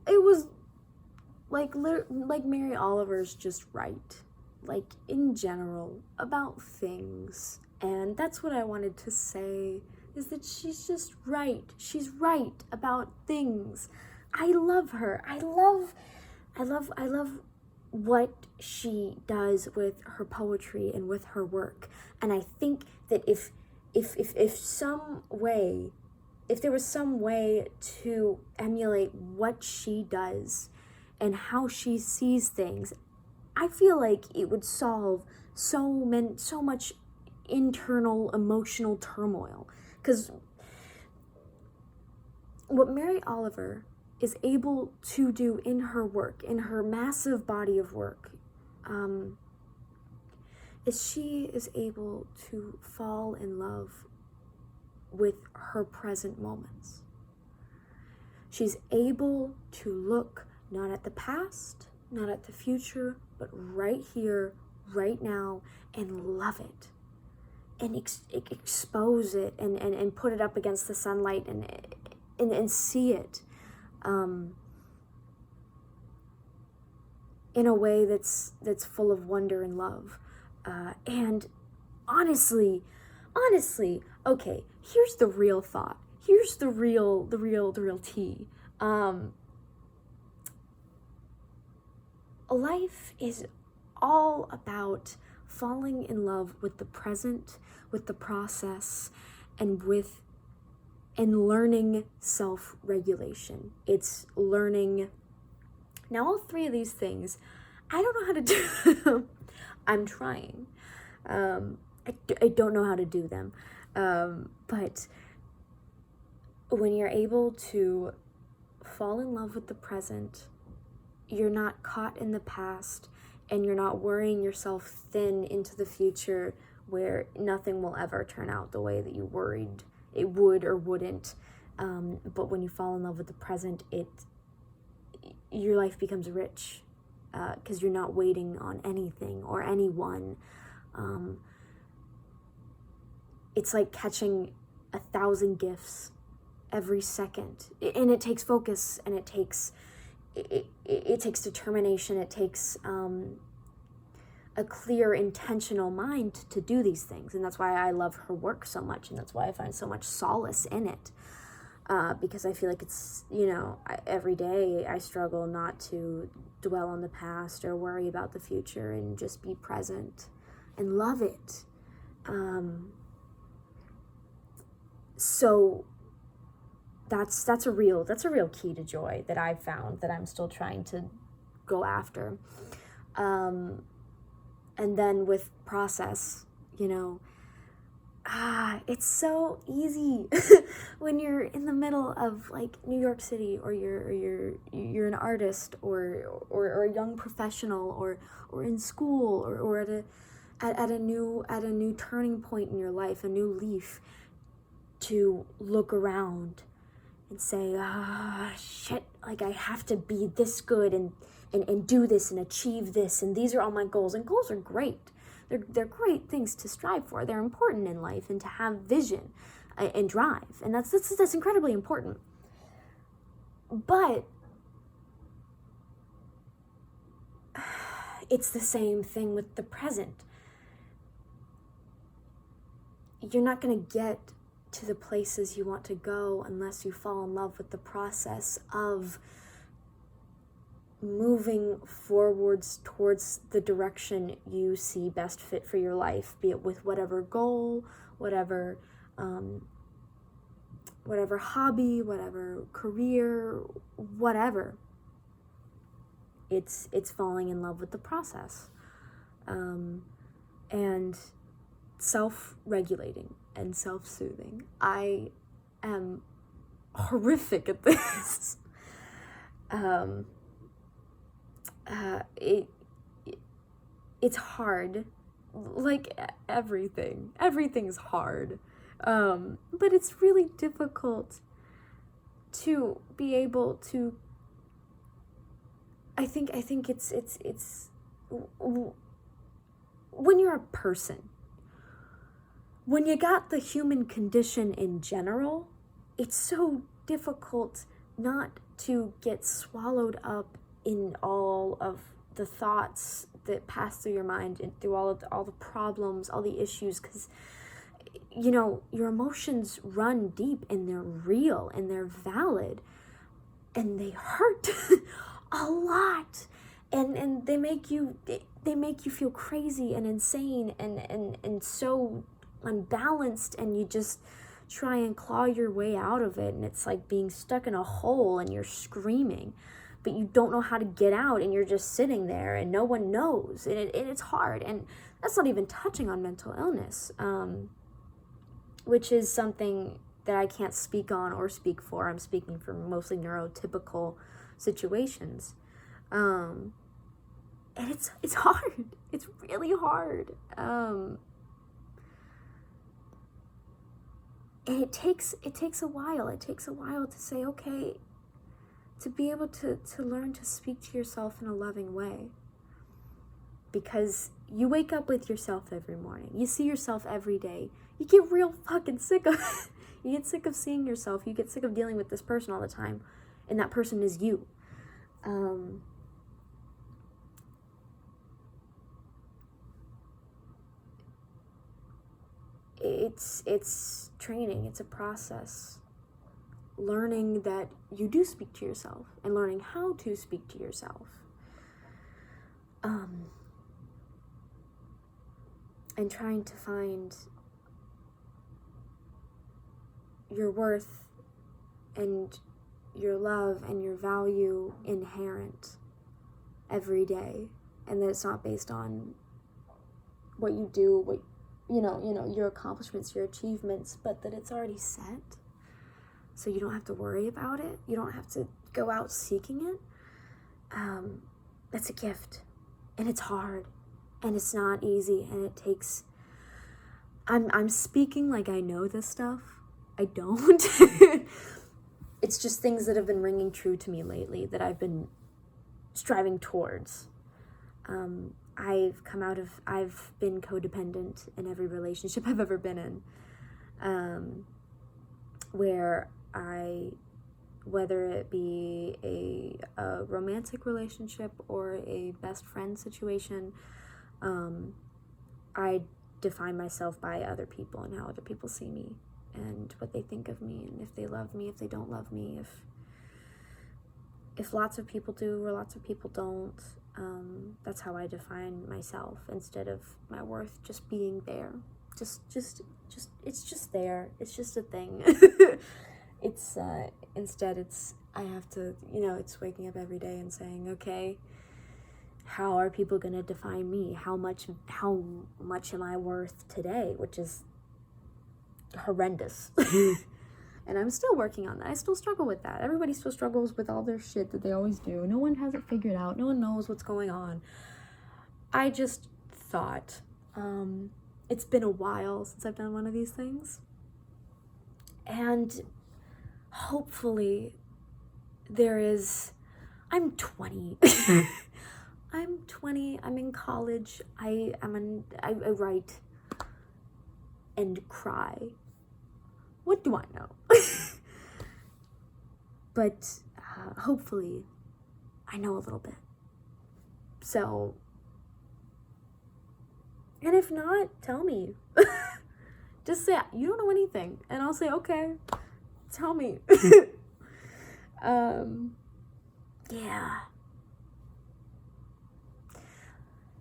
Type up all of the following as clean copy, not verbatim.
it was like Mary Oliver's just right, like in general, about things. And that's what I wanted to say, is that she's just right. She's right about things. I love her. I love what she does with her poetry and with her work. And I think that if there was some way to emulate what she does and how she sees things, I feel like it would solve so much internal emotional turmoil. Because what Mary Oliver is able to do in her work, in her massive body of work, is she is able to fall in love with her present moments. She's able to look not at the past, not at the future, but right here, right now, and love it. And expose it and put it up against the sunlight and see it in a way that's full of wonder and love. And honestly, okay, here's the real thought. Here's the real tea. Life is all about falling in love with the present, with the process, and learning self-regulation. It's learning. Now, all three of these things, I don't know how to do them. I'm trying. I don't know how to do them. But when you're able to fall in love with the present, you're not caught in the past, and you're not worrying yourself thin into the future where nothing will ever turn out the way that you worried it would or wouldn't. But when you fall in love with the present, your life becomes rich, because you're not waiting on anything or anyone. It's like catching 1,000 gifts every second, and it takes focus, and it takes determination. It takes a clear, intentional mind to do these things. And that's why I love her work so much, and that's why I find so much solace in it, because I feel like it's, every day I struggle not to dwell on the past or worry about the future, and just be present and love it. So that's a real key to joy that I've found, that I'm still trying to go after. And then with process, it's so easy when you're in the middle of like New York City, or you're an artist, or a young professional, or in school, or at a new turning point in your life, a new leaf, to look around and say, shit, like I have to be this good and do this and achieve this, and these are all my goals. And goals are great. They're great things to strive for. They're important in life, and to have vision and drive, and that's incredibly important. But it's the same thing with the present. You're not going to get to the places you want to go unless you fall in love with the process of moving forwards towards the direction you see best fit for your life, be it with whatever goal, whatever hobby, whatever career, whatever. It's falling in love with the process, and self-regulating and self-soothing. I am horrific at this. It's hard, like everything's hard, but it's really difficult to be able to, I think it's when you're a person, when you got the human condition in general, it's so difficult not to get swallowed up in all of the thoughts that pass through your mind and through all the problems, all the issues, because your emotions run deep and they're real and they're valid and they hurt a lot, and they make you feel crazy and insane and so unbalanced, and you just try and claw your way out of it, and it's like being stuck in a hole and you're screaming, but you don't know how to get out, and you're just sitting there and no one knows, and it's hard. And that's not even touching on mental illness, which is something that I can't speak on or speak for. I'm speaking for mostly neurotypical situations. And it's hard. It's really hard. And it takes a while. It takes a while to say, okay, to be able to learn to speak to yourself in a loving way. Because you wake up with yourself every morning. You see yourself every day. You get real fucking sick of it. You get sick of seeing yourself. You get sick of dealing with this person all the time. And that person is you. It's training. It's a process. Learning that you do speak to yourself and learning how to speak to yourself. And trying to find your worth and your love and your value inherent every day, and that it's not based on what you do, what your accomplishments, your achievements, but that it's already set, so you don't have to worry about it. You don't have to go out seeking it. That's a gift, and it's hard, and it's not easy, and it takes. I'm speaking like I know this stuff. I don't. It's just things that have been ringing true to me lately that I've been striving towards. I've been codependent in every relationship I've ever been in, where whether it be a romantic relationship or a best friend situation, I define myself by other people and how other people see me and what they think of me, and if they love me, if they don't love me, if lots of people do or lots of people don't. That's how I define myself, instead of my worth just being there. Just it's just there. It's just a thing. It's instead it's I have to, it's waking up every day and saying, okay, how are people going to define me? How much am I worth today? Which is horrendous. And I'm still working on that. I still struggle with that. Everybody still struggles with all their shit that they always do. No one has it figured out. No one knows what's going on. I just thought, it's been a while since I've done one of these things. And hopefully I'm 20. I'm 20. I'm in college. I write and cry. What do I know? But hopefully I know a little bit. So, and if not, tell me. Just say, you don't know anything. And I'll say, okay, tell me. Yeah.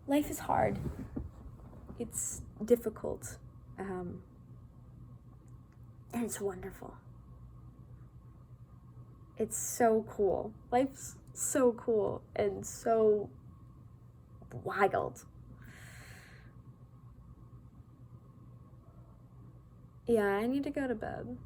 Life is hard. It's difficult. And it's wonderful. It's so cool. Life's so cool and so wild. Yeah, I need to go to bed.